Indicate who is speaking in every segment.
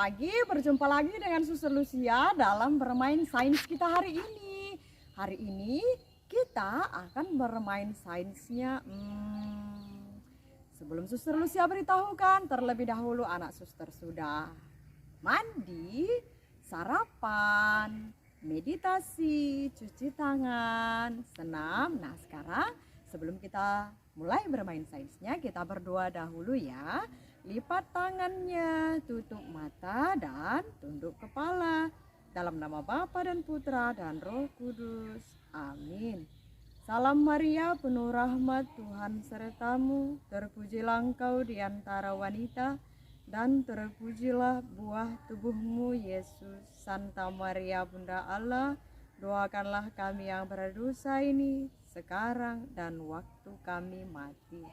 Speaker 1: pagi, berjumpa lagi dengan Suster Lucia dalam bermain sains kita hari ini. Hari ini kita akan bermain sainsnya. Sebelum Suster Lucia beritahukan, terlebih dahulu anak suster sudah mandi, sarapan, meditasi, cuci tangan, senam. Nah sekarang sebelum kita mulai bermain sainsnya, kita berdoa dahulu ya. Lipat tangannya, tutup mata dan tunduk kepala. Dalam nama Bapa dan Putra dan Roh Kudus. Amin. Salam Maria, penuh rahmat, Tuhan sertamu. Terpujilah engkau di antara wanita, dan terpujilah buah tubuhmu, Yesus. Santa Maria, Bunda Allah, doakanlah kami yang berdosa ini, sekarang dan waktu kami mati.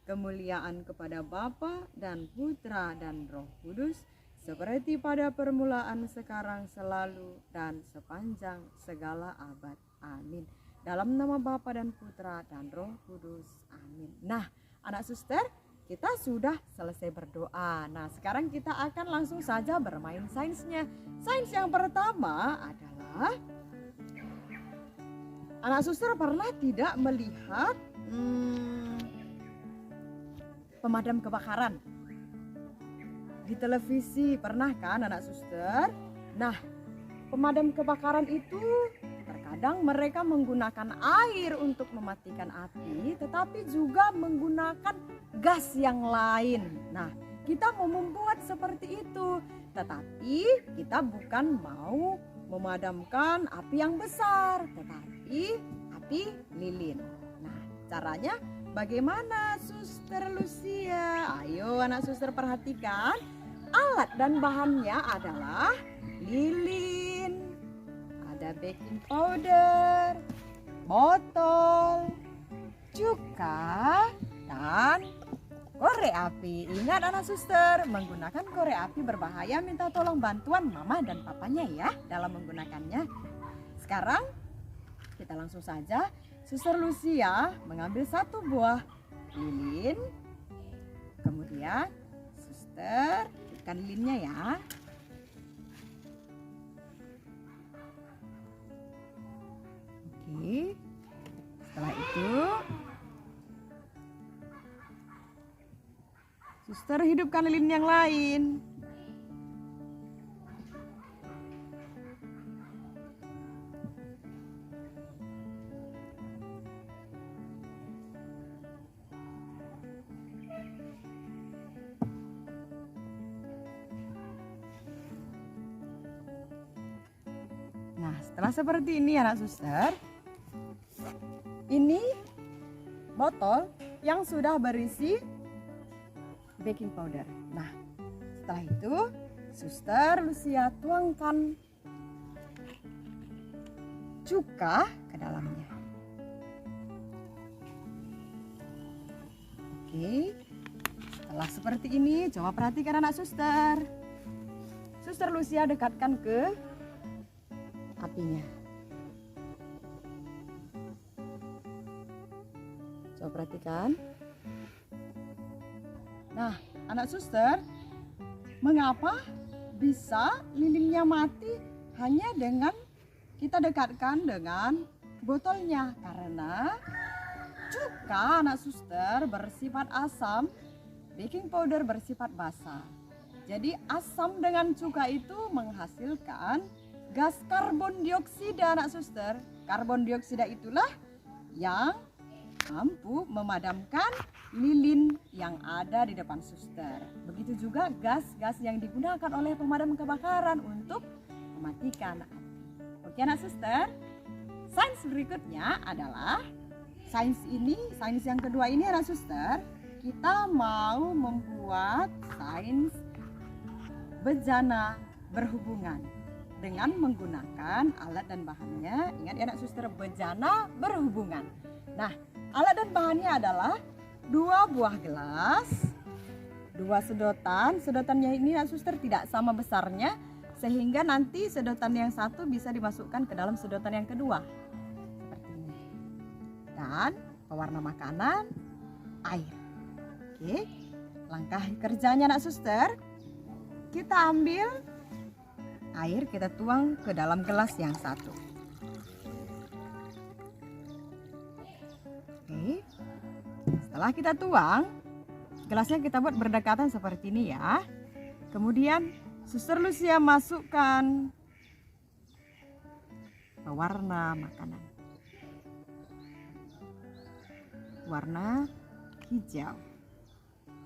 Speaker 1: Kemuliaan kepada Bapa dan Putra dan Roh Kudus, seperti pada permulaan, sekarang, selalu, dan sepanjang segala abad. Amin. Dalam nama Bapa dan Putra dan Roh Kudus. Amin. Nah, anak suster, kita sudah selesai berdoa. Nah, sekarang kita akan langsung saja bermain sainsnya. Sains yang pertama adalah, anak suster pernah tidak melihat pemadam kebakaran di televisi? Pernah kan anak suster? Nah, pemadam kebakaran itu terkadang mereka menggunakan air untuk mematikan api, tetapi juga menggunakan gas yang lain. Nah, kita mau membuat seperti itu, tetapi kita bukan mau memadamkan api yang besar, tetapi api lilin. Nah, caranya bagaimana, Suster Lucia? Ayo anak suster perhatikan. Alat dan bahannya adalah lilin, ada baking powder, botol, cuka, dan korek api. Ingat anak suster, menggunakan korek api berbahaya. Minta tolong bantuan mama dan papanya ya dalam menggunakannya. Sekarang kita langsung saja. Suster Lucia mengambil satu buah lilin, kemudian suster ikan lilinnya ya. Oke, setelah itu suster hidupkan lilin yang lain. Nah, setelah seperti ini anak suster, ini botol yang sudah berisi baking powder. Nah, setelah itu Suster Lucia tuangkan cuka ke dalamnya. Oke, setelah seperti ini, coba perhatikan anak suster. Suster Lucia dekatkan ke apinya. Coba perhatikan. Nah, anak suster, mengapa bisa lilinnya mati hanya dengan kita dekatkan dengan botolnya? Karena cuka anak suster bersifat asam, baking powder bersifat basa. Jadi asam dengan cuka itu menghasilkan gas karbon dioksida anak suster. Karbon dioksida itulah yang mampu memadamkan lilin yang ada di depan suster. Begitu juga gas-gas yang digunakan oleh pemadam kebakaran untuk mematikan api. Oke anak suster, sains berikutnya adalah sains yang kedua ini anak suster, kita mau membuat sains bejana berhubungan dengan menggunakan alat dan bahannya. Ingat ya anak suster, bejana berhubungan. Nah, alat dan bahannya adalah 2 buah gelas, 2 sedotan. Sedotannya ini anak suster tidak sama besarnya, sehingga nanti sedotan yang satu bisa dimasukkan ke dalam sedotan yang kedua. Seperti ini. Dan pewarna makanan, air. Oke, langkah kerjanya anak suster. kita ambil air, kita tuang ke dalam gelas yang satu. Oke. Setelah kita tuang, gelasnya kita buat berdekatan seperti ini ya. Kemudian Suster Lucia masukkan pewarna makanan. Warna hijau.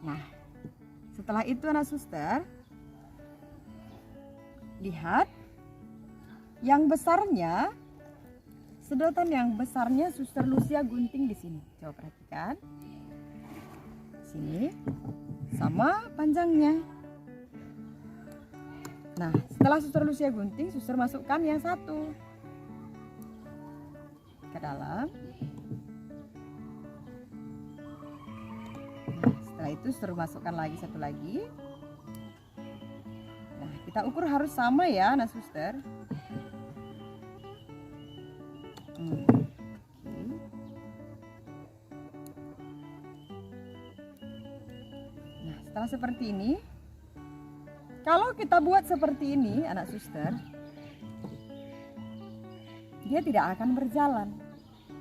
Speaker 1: Nah, setelah itu anak suster, lihat yang besarnya, sedotan yang besarnya Suster Lucia gunting di sini. Coba perhatikan. Sini sama panjangnya. Nah, setelah Suster Lucia gunting, suster masukkan yang satu ke dalam. Nah, setelah itu suster masukkan lagi satu lagi. Nah, kita ukur harus sama ya, anak suster. Nah, setelah seperti ini, kalau kita buat seperti ini, anak suster, dia tidak akan berjalan.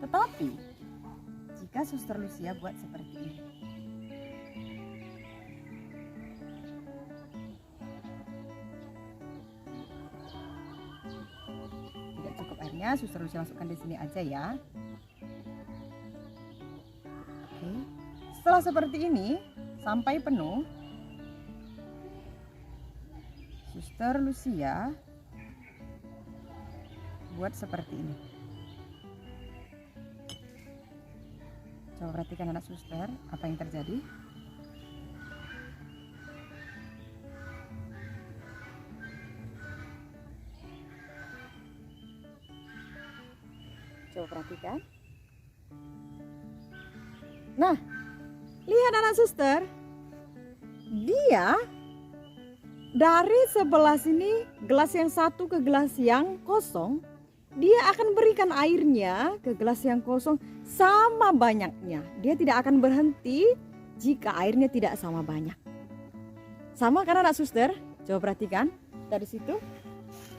Speaker 1: Tetapi jika Suster Lucia buat seperti ini, tidak cukup airnya, Suster Lucia masukkan di sini aja ya. Oke. Setelah seperti ini sampai penuh, Suster Lucia buat seperti ini. Coba perhatikan anak suster, apa yang terjadi? Coba perhatikan. Nah, lihat anak suster, dia dari sebelah sini, gelas yang satu ke gelas yang kosong, dia akan berikan airnya ke gelas yang kosong sama banyaknya. Dia tidak akan berhenti jika airnya tidak sama banyak. Sama kan anak suster? Coba perhatikan dari situ.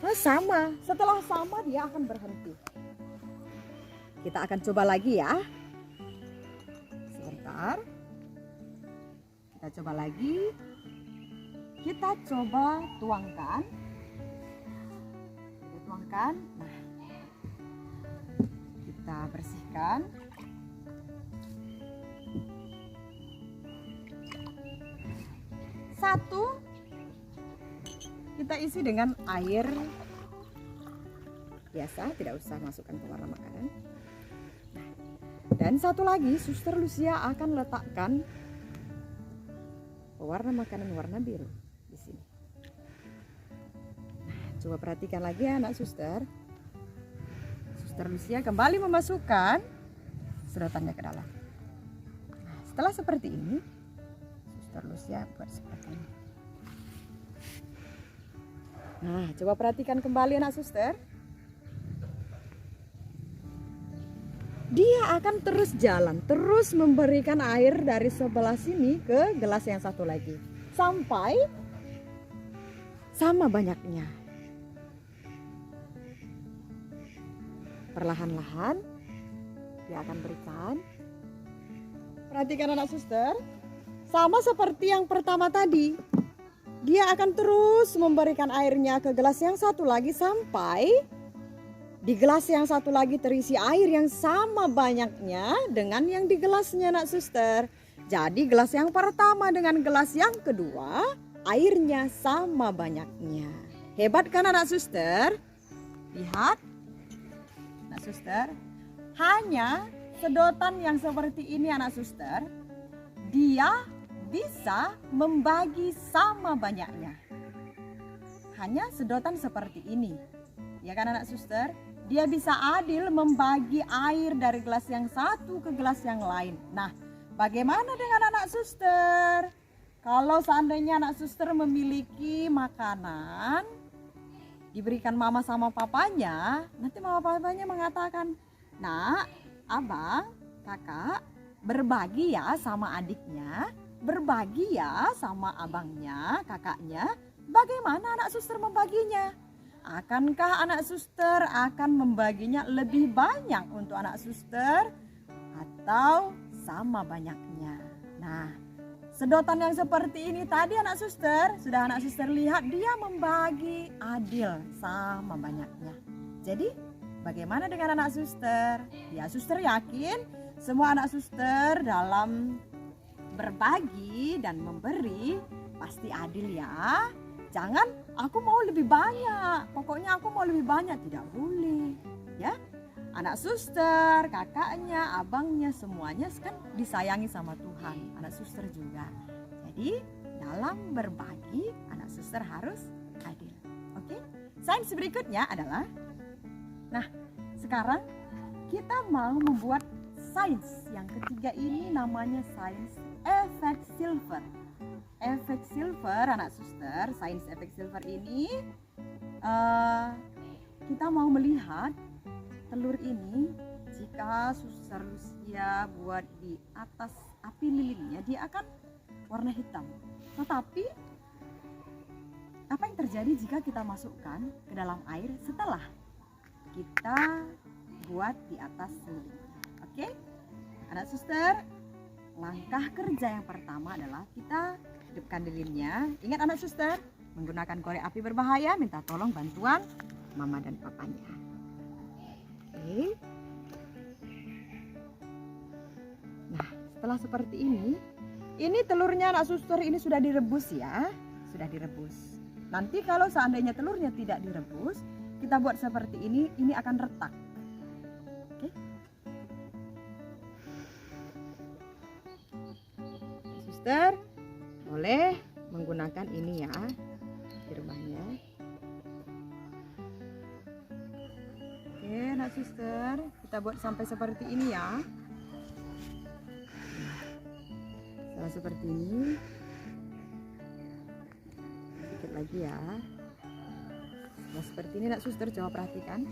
Speaker 1: Nah, sama. Setelah sama dia akan berhenti. Kita akan coba lagi ya. Sebentar. Kita coba lagi. Kita coba tuangkan. Kita tuangkan. Nah, kita bersihkan. Satu, kita isi dengan air biasa, tidak usah masukkan pewarna makanan. Nah, dan satu lagi, Suster Lucia akan letakkan pewarna makanan warna biru di sini. Nah, coba perhatikan lagi ya anak suster. Suster Lucia kembali memasukkan sedotannya ke dalam. Nah, setelah seperti ini, Suster Lucia buat seperti ini. Nah, coba perhatikan kembali anak suster. Dia akan terus jalan, terus memberikan air dari sebelah sini ke gelas yang satu lagi. Sampai sama banyaknya. Perlahan-lahan dia akan berikan. Perhatikan anak suster. Sama seperti yang pertama tadi. Dia akan terus memberikan airnya ke gelas yang satu lagi sampai di gelas yang satu lagi terisi air yang sama banyaknya dengan yang di gelasnya anak suster. Jadi gelas yang pertama dengan gelas yang kedua airnya sama banyaknya. Hebat kan anak suster? Lihat anak suster. Hanya sedotan yang seperti ini anak suster, dia bisa membagi sama banyaknya. Hanya sedotan seperti ini. Ya kan anak suster? Dia bisa adil membagi air dari gelas yang satu ke gelas yang lain. Nah, bagaimana dengan anak suster? Kalau seandainya anak suster memiliki makanan, diberikan mama sama papanya, nanti mama papanya mengatakan, "Nak, abang, kakak, berbagi ya sama adiknya, berbagi ya sama abangnya, kakaknya, bagaimana anak suster membaginya? Akankah anak suster akan membaginya lebih banyak untuk anak suster atau sama banyaknya? Nah, sedotan yang seperti ini tadi anak suster, sudah anak suster lihat dia membagi adil sama banyaknya. Jadi bagaimana dengan anak suster? Ya, suster yakin semua anak suster dalam berbagi dan memberi pasti adil ya. Jangan aku mau lebih banyak, pokoknya aku mau lebih banyak, tidak boleh ya. Anak suster, kakaknya, abangnya, semuanya kan disayangi sama Tuhan, anak suster juga. Jadi dalam berbagi anak suster harus adil. Oke? Sains berikutnya adalah, nah sekarang kita mau membuat sains yang ketiga ini, namanya sains efek silver. Efek silver anak suster, sains efek silver ini kita mau melihat telur ini, jika suster Lucia buat di atas api lilinnya dia akan warna hitam. Tetapi apa yang terjadi jika kita masukkan ke dalam air setelah kita buat di atas lilin? Oke, anak suster, langkah kerja yang pertama adalah kita hidupkan lilinnya. Ingat anak suster, menggunakan korek api berbahaya, minta tolong bantuan mama dan papanya. Oke. Nah, setelah seperti ini telurnya anak suster ini sudah direbus ya, sudah direbus. Nanti kalau seandainya telurnya tidak direbus, kita buat seperti ini akan retak. Oke. Suster boleh menggunakan ini ya di rumahnya. Oke, nak suster, kita buat sampai seperti ini ya. Setelah seperti ini, sedikit lagi ya. Setelah seperti ini nak suster, coba perhatikan.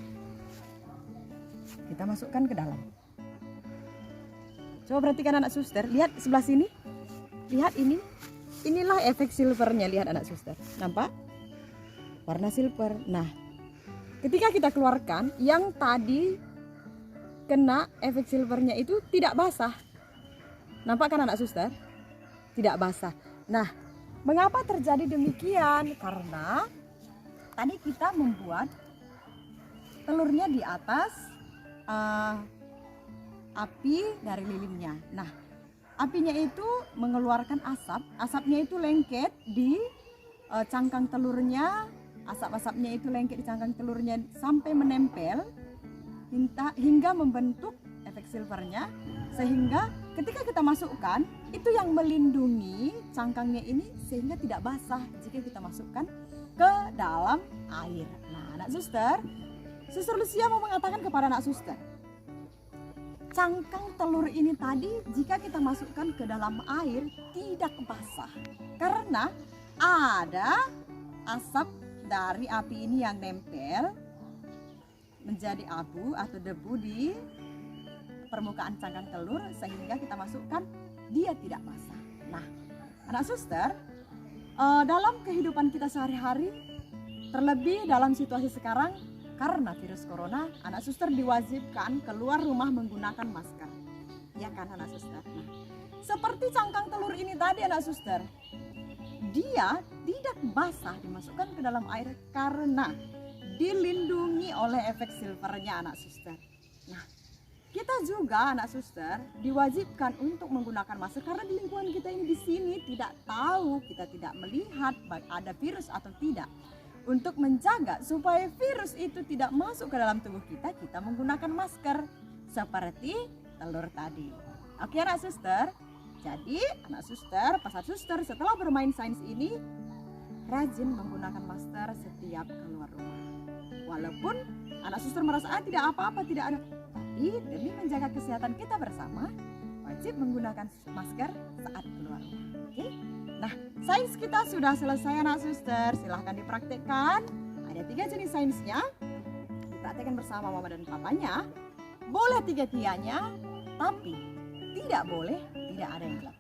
Speaker 1: Kita masukkan ke dalam. Coba perhatikan anak suster, lihat sebelah sini. Lihat ini. Inilah efek silvernya, lihat anak suster. Nampak? Warna silver. Nah, ketika kita keluarkan, yang tadi kena efek silvernya itu tidak basah. Nampak kan anak suster? Tidak basah. Nah, mengapa terjadi demikian? Karena tadi kita membuat telurnya di atas api dari lilinnya. Nah, apinya itu mengeluarkan asap. Asapnya itu lengket di cangkang telurnya. Asap-asapnya itu lengket di cangkang telurnya sampai menempel hingga membentuk efek silvernya, sehingga ketika kita masukkan itu yang melindungi cangkangnya ini sehingga tidak basah jika kita masukkan ke dalam air. Nah, anak suster, Suster Lucia mau mengatakan kepada anak suster, cangkang telur ini tadi jika kita masukkan ke dalam air tidak basah karena ada asap dari api ini yang nempel menjadi abu atau debu di permukaan cangkang telur sehingga kita masukkan dia tidak basah. Nah, anak suster, dalam kehidupan kita sehari-hari, terlebih dalam situasi sekarang karena virus corona, anak suster diwajibkan keluar rumah menggunakan masker. Ya kan anak suster? Nah, seperti cangkang telur ini tadi anak suster, dia tidak basah dimasukkan ke dalam air karena dilindungi oleh efek silvernya anak suster. Nah, kita juga anak suster diwajibkan untuk menggunakan masker karena di lingkungan kita ini di sini tidak tahu, kita tidak melihat ada virus atau tidak. Untuk menjaga supaya virus itu tidak masuk ke dalam tubuh kita, kita menggunakan masker seperti telur tadi. Oke anak suster, jadi anak suster, pasar suster setelah bermain sains ini rajin menggunakan masker setiap keluar rumah. Walaupun anak suster merasa tidak apa-apa, tidak ada, tapi demi menjaga kesehatan kita bersama, wajib menggunakan masker saat keluar rumah. Oke? Nah, sains kita sudah selesai anak suster, silahkan dipraktekkan. Ada 3 jenis sainsnya, dipraktekkan bersama mama dan papanya. Boleh 3-tiganya, tapi tidak boleh tidak ada yang gelap.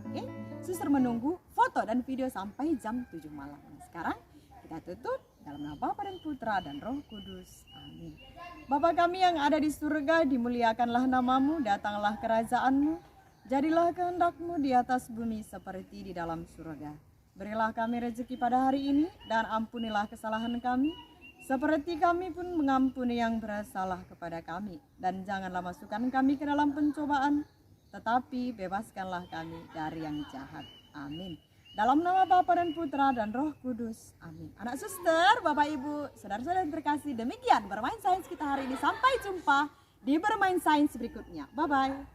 Speaker 1: Oke, suster menunggu foto dan video sampai jam 7 malam. sekarang kita tutup dalam nama Bapa dan Putra dan Roh Kudus. Amin. Bapa kami yang ada di surga, dimuliakanlah namamu, datanglah kerajaanmu, jadilah kehendak-Mu di atas bumi seperti di dalam surga. Berilah kami rezeki pada hari ini, dan ampunilah kesalahan kami, seperti kami pun mengampuni yang bersalah kepada kami. Dan janganlah masukkan kami ke dalam pencobaan, tetapi bebaskanlah kami dari yang jahat. Amin. Dalam nama Bapa dan Putra dan Roh Kudus. Amin. Anak suster, Bapak Ibu, saudara-saudara terkasih, demikian bermain sains kita hari ini. Sampai jumpa di bermain sains berikutnya. Bye-bye.